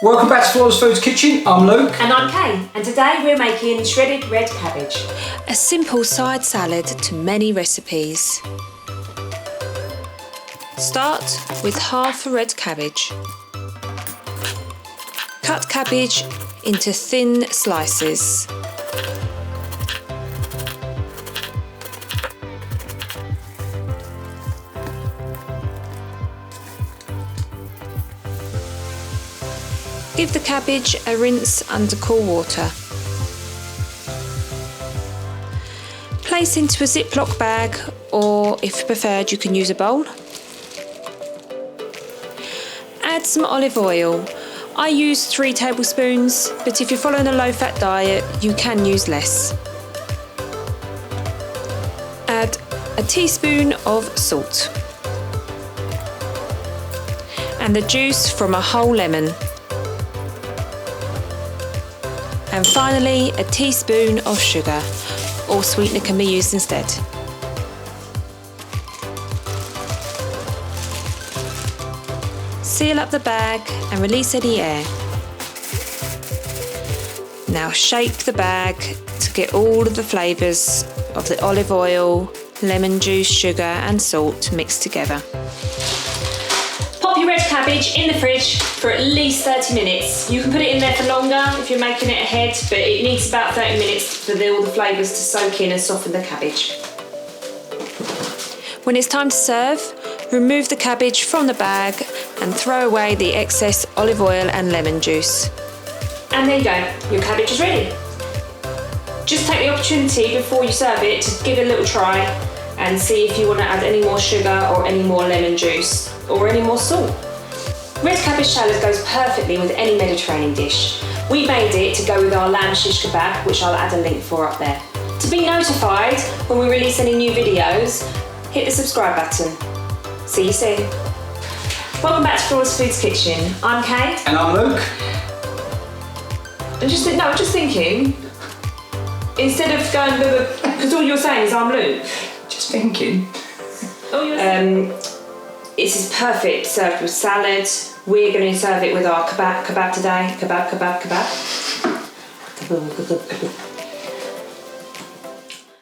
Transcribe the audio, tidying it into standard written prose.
Welcome back to Flawless Foods Kitchen. I'm Luke. And I'm Kay, and today we're making shredded red cabbage. A simple side salad to many recipes. Start with half a red cabbage. Cut cabbage into thin slices. Give the cabbage a rinse under cool water. Place into a Ziploc bag, or if preferred you can use a bowl. Add some olive oil. I use 3 tablespoons, but if you're following a low-fat diet you can use less. Add a teaspoon of salt and the juice from a whole lemon. And finally, a teaspoon of sugar, or sweetener can be used instead. Seal up the bag and release any air. Now shake the bag to get all of the flavours of the olive oil, lemon juice, sugar and salt mixed together. Pop your red cabbage in the fridge for at least 30 minutes. You can put it in there for longer if you're making it ahead, but it needs about 30 minutes for all the flavours to soak in and soften the cabbage. When it's time to serve, remove the cabbage from the bag and throw away the excess olive oil and lemon juice. And there you go, your cabbage is ready. Just take the opportunity before you serve it to give it a little try and see if you want to add any more sugar or any more lemon juice or any more salt. Red cabbage salad goes perfectly with any Mediterranean dish. We made it to go with our lamb shish kebab, which I'll add a link for up there. To be notified when we release any new videos, hit the subscribe button. See you soon. Welcome back to Flawless Foods Kitchen. I'm Kay. And I'm Luke. And just thinking, instead of going, because all you're saying is I'm Luke. Just thinking. This is perfect served with salad. We're going to serve it with our kebab today. Kebab.